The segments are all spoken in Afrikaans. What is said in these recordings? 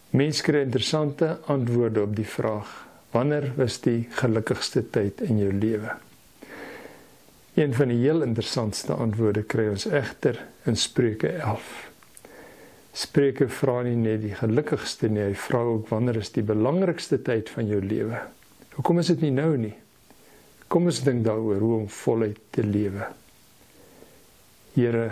Mense kry interessante antwoorde op die vraag, wanneer was die gelukkigste tyd in jou lewe? Een van die heel interessantste antwoorde kry ons egter in Spreuke 11. Spreuke vra nie net die gelukkigste nie, hy vra ook wanneer is die belangrikste tyd van jou lewe. Hoekom is dit nie nou nie? Kom ons dink daaroor hoe om voluit te lewe. Here,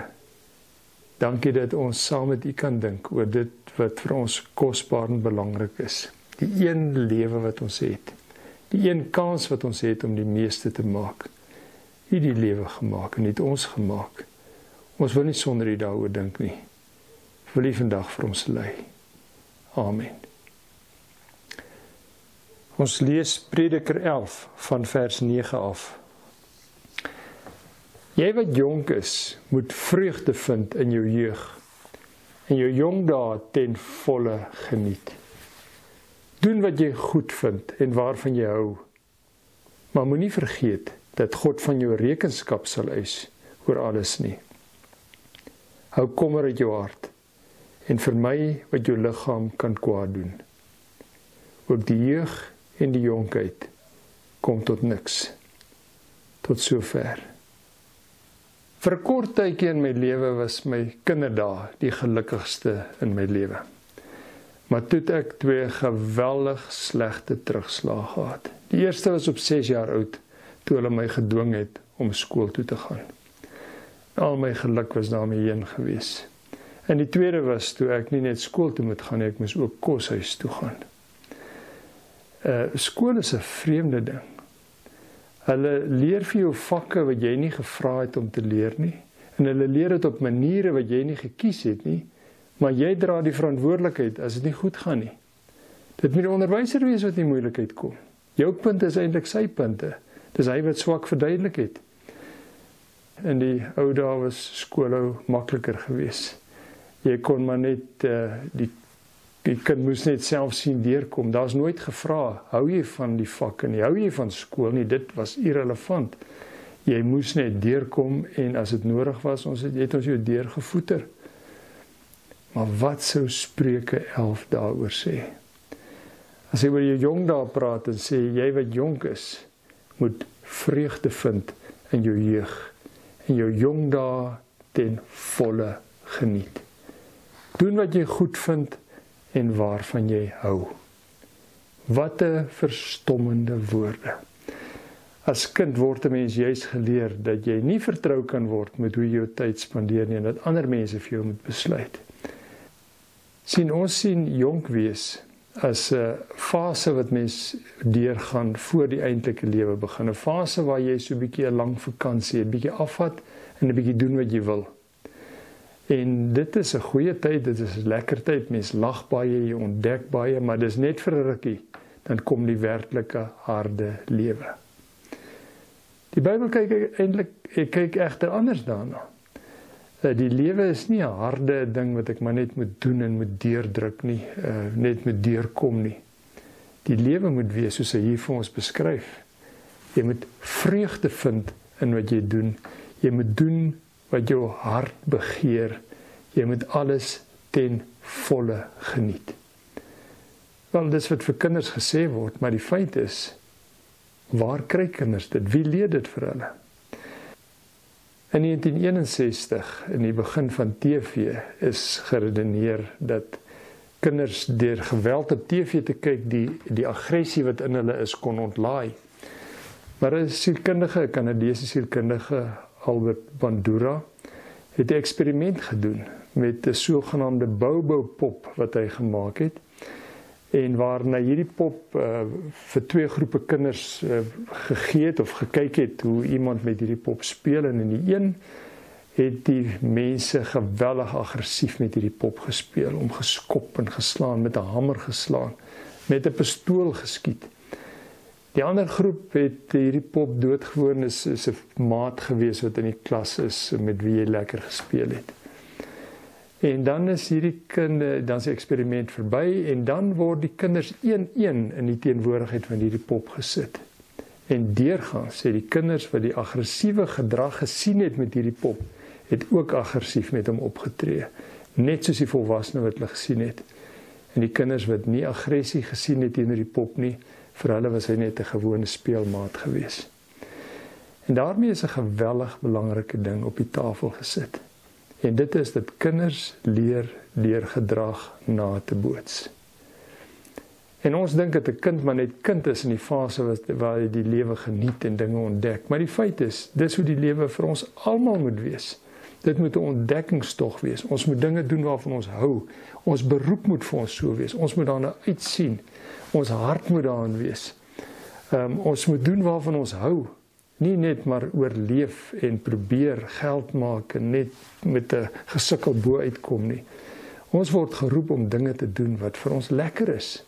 dankie dat ons saam met U kan dink oor dit wat vir ons kosbaar en belangrik is. Die een lewe wat ons het. Die een kans wat ons het om die meeste te maak. U het die lewe gemaak en het ons gemaak. Ons wil nie sonder U daaroor dink nie. Wil U vandag vir ons lei. Amen. Ons lees Prediker 11 van vers 9 af. Jy wat jonk is, moet vreugde vind in jou jeug en jou jong dae ten volle geniet. Doen wat jy goed vind en waarvan jy hou, maar moenie vergeet dat God van jou rekenskap sal eis oor alles nie. Hou kommer uit jou hart en vermy wat jou liggaam kan kwaad doen. Ook die jeug en die jonkheid kom tot niks. Tot sover. Vir 'n kort tydjie in my lewe was my kinderdae die gelukkigste in my lewe. Maar toe het ek 2 geweldig slegte terugslae gehad. Die eerste was op 6 jaar oud, toe hulle my gedwing het om skool toe te gaan. Al my geluk was daarmee heen gewees. En die tweede was toe ek nie net skool toe moet gaan, ek moes ook koshuis toe gaan. Skool is 'n vreemde ding. Hulle leer vir jou vakke wat jy nie gevra het om te leer nie. En hulle leer dit op maniere wat jy nie gekies het nie. Maar jy dra die verantwoordelikheid as dit nie goed gaan nie. Dit moet die onderwyser wees wat in moeilikheid kom. Jou punt is eintlik sy punte. Dis hy wat swak verduidelik het. In die ou dae was skoolhou makliker gewees. Jy kon maar net die kind moes net self sien deurkom. Daar's nooit gevra, hou jy van die vakke nie, hou jy van skool nie, dit was irrelevant. Jy moes net deurkom en as dit nodig was, het ons jou deurgevoeter. Maar wat sou Spreuke 11 daaroor sê? As hy oor jou jong dae praat en sê, jy wat jonk is, moet vreugde vind in jou jeug en jou jong dae ten volle geniet. Doen wat jy goed vind en waarvan jy hou. Wat 'n verstommende woorde. As kind word 'n mens juis geleer dat jy nie vertrou kan word met hoe jy jou tyd spandeer nie en dat ander mense vir jou moet besluit. Ons sien jonk wees as 'n fase wat mens deurgaan voor die eintlike lewe begin. 'n Fase waar jy so 'n bietjie 'n lang vakansie, 'n bietjie afvat en 'n bietjie doen wat jy wil. En dit is 'n goeie tyd, dit is 'n lekker tyd, mens lag baie, jy ontdek baie, maar dis net vir 'n rukkie, dan kom die werklike harde lewe. Die Bybel kyk egter anders daarna. Die lewe is nie 'n harde ding wat ek maar net moet doen en moet deurdruk nie, net moet deurkom nie. Die lewe moet wees soos hy hier vir ons beskryf. Jy moet vreugde vind in wat jy doen. Jy moet doen wat jou hart begeer. Jy moet alles ten volle geniet. Wel, dis wat vir kinders gesê word, maar die feit is, waar kry kinders dit? Wie leer dit vir hulle? In 1961, in die begin van TV, is geredeneer dat kinders deur geweld op TV te kyk, die aggressie wat in hulle is, kon ontlaai. Maar 'n sielkundige, 'n Kanadese sielkundige, Albert Bandura, het 'n eksperiment gedoen met 'n sogenaamde Bobo-pop wat hy gemaak het, en waarna hierdie pop vir 2 groepe kinders gegee het of gekyk het hoe iemand met hierdie pop speel, en in die een het die mense geweldig aggressief met hierdie pop gespeel, om geskop en geslaan, met 'n hamer geslaan, met 'n pistool geskiet. Die ander groep het hierdie pop doodgewoon, is 'n maat gewees wat in die klas is, met wie jy lekker gespeel het. En dan is hierdie dan is die eksperiment verby, en dan word die kinders 1-1 in die teenwoordigheid van hierdie pop gesit. En deurgaans sê die kinders wat die aggressiewe gedrag gesien het met hierdie pop, het ook aggressief met hom opgetree, net soos die volwassene wat hulle gesien het. En die kinders wat nie aggressie gesien het teenoor die pop nie, vir hulle was hy net 'n gewone speelmaat gewees. En daarmee is 'n geweldig belangrike ding op die tafel gesit. En dit is dat kinders leer deur gedrag na te boots. En ons dink dat 'n kind maar net kind is in die fase waar hy die lewe geniet en dinge ontdek. Maar die feit is, dis hoe die lewe vir ons almal moet wees. Dit moet 'n ontdekkingstog wees. Ons moet dinge doen waarvan ons hou. Ons beroep moet vir ons so wees. Ons moet daarna uitsien. Ons hart moet daarin wees. Ons moet doen waarvan ons hou. Nie net maar oorleef en probeer geld maak en net met 'n gesukkel bo uitkom nie. Ons word geroep om dinge te doen wat vir ons lekker is.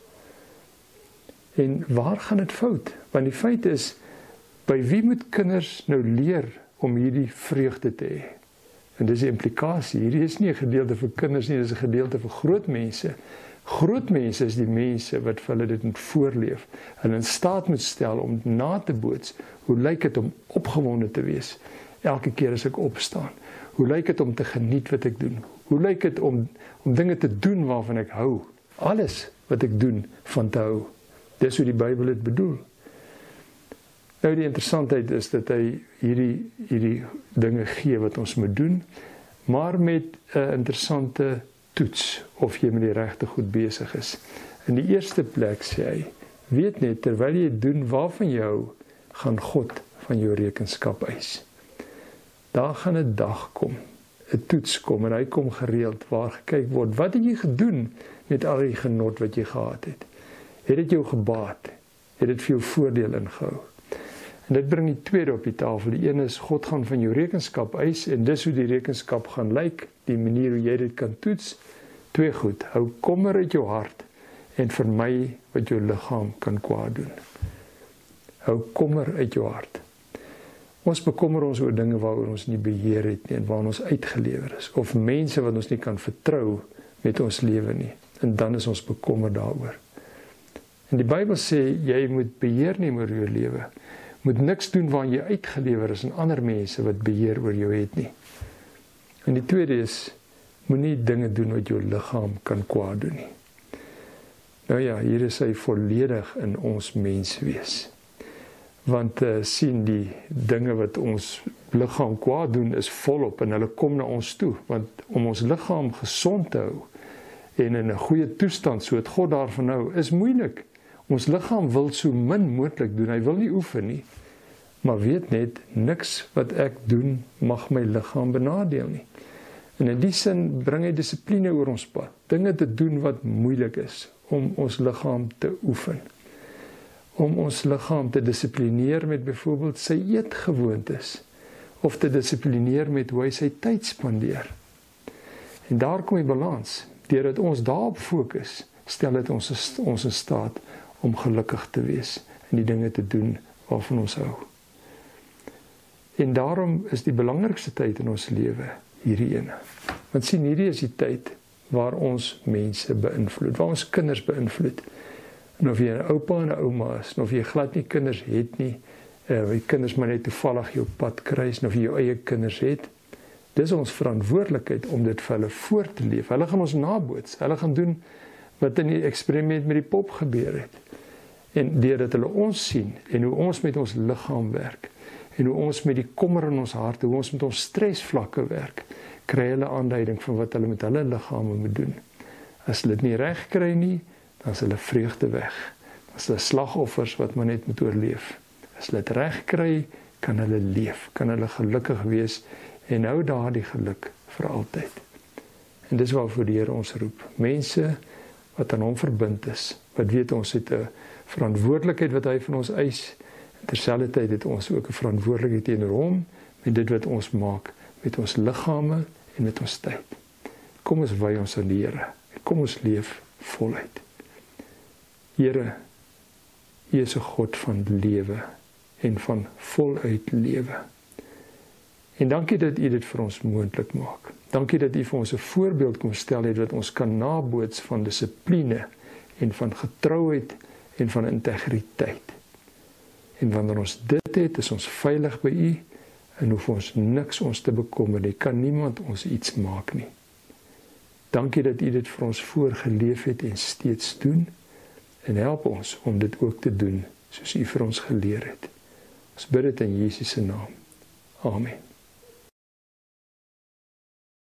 En waar gaan dit fout? Want die feit is, by wie moet kinders nou leer om hierdie vreugde te hê? En dis die implikasie. Hierdie is nie 'n gedeelte vir kinders nie, dis 'n gedeelte vir groot mense. Groot mense is die mense wat vir hulle dit moet voorleef. Hulle in staat moet stel om na te boots. Hoe lyk dit om opgewonde te wees elke keer as ek opstaan? Hoe lyk dit om te geniet wat ek doen? Hoe lyk dit om dinge te doen waarvan ek hou? Alles wat ek doen van te hou. Dis hoe die Bybel dit bedoel. Nou die interessantheid is dat hy hierdie dinge gee wat ons moet doen, maar met 'n interessante toets of jy met die regte goed besig is. In die eerste plek sê hy, weet net terwyl jy doen waarvan jy hou, gaan God van jou rekenskap eis. Daar gaan 'n dag kom, 'n toets kom en hy kom gereeld waar gekyk word, wat het jy gedoen met al die genot wat jy gehad het? Het dit jou gebaat? Het dit vir jou voordeel ingehou? En dit bring die tweede op die tafel. Die een is, God gaan van jou rekenskap eis, en dis hoe die rekenskap gaan lyk, die manier hoe jy dit kan toets. Twee goed, hou kommer uit jou hart, en vermy wat jou liggaam kan kwaad doen. Hou kommer uit jou hart. Ons bekommer ons oor dinge waaroor ons nie beheer het nie, en waar ons uitgelewer is, of mense wat ons nie kan vertrou met ons lewe nie, en dan is ons bekommer daaroor. En die Bybel sê, jy moet beheer neem oor jou lewe. Moet niks doen waar jy uitgelewer is aan ander mense wat beheer oor jou het nie. En die tweede is, moenie dinge doen wat jou liggaam kan kwaad doen nie. Nou ja, hier is hy volledig in ons menswees. Want sien die dinge wat ons liggaam kwaad doen is volop en hulle kom na ons toe. Want om ons liggaam gesond te hou en in 'n goeie toestand, so het God daarvan hou, is moeilik. Ons liggaam wil so min moontlik doen, hy wil nie oefen nie. Maar weet net, niks wat ek doen mag my liggaam benadeel nie. En in die sin bring hy dissipline oor ons pad. Dinge te doen wat moeilik is om ons liggaam te oefen. Om ons liggaam te dissiplineer met byvoorbeeld sy eetgewoontes. Of te dissiplineer met hoe hy sy tyd spandeer. En daar kom die balans. Deurdat ons daarop fokus, stel dit ons in staat om gelukkig te wees en die dinge te doen waarvan ons hou. En daarom is die belangrikste tyd in ons lewe hierdie ene. Want sien, hierdie is die tyd waar ons mense beïnvloed, waar ons kinders beïnvloed. En of jy 'n oupa en 'n ouma is, en of jy glad nie kinders het nie, jy kinders maar net toevallig jou pad kruis, en of jy jou eie kinders het, dis ons verantwoordelikheid om dit vir hulle voor te leef. Hulle gaan ons naboots, hulle gaan doen wat in die eksperiment met die pop gebeur het. En deurdat hulle ons sien, en hoe ons met ons liggaam werk, en hoe ons met die kommer in ons hart, hoe ons met ons stresvlakke werk, kry hulle aanduiding van wat hulle met hulle liggame moet doen. As hulle dit nie reg kry nie, dan is hulle vreugde weg. Dan is hulle slagoffers wat maar net moet oorleef. As hulle dit reg kry, kan hulle leef, kan hulle gelukkig wees, en hou daardie geluk vir altyd. En dis waarvoor die Here ons roep. Mense wat aan hom verbind is, wat weet ons het 'n verantwoordelikheid wat hy van ons eis, en terselfdertyd het ons ook 'n verantwoordelikheid teenoor hom, met dit wat ons maak, met ons liggame en met ons tyd. Kom ons wy ons aan die Here, en kom ons leef voluit. Here, U is 'n God van lewe, en van voluit lewe. En dankie dat U dit vir ons moontlik maak. Dankie dat U vir ons 'n voorbeeld kom stel het wat ons kan naboots van dissipline en van getrouheid en van integriteit. En wanneer ons dit het, is ons veilig by U en hoef ons niks ons te bekommer nie. Kan niemand ons iets maak nie. Dankie dat U dit vir ons voorgeleef het en steeds doen. En help ons om dit ook te doen, soos U vir ons geleer het. Ons bid dit in Jesus se naam. Amen.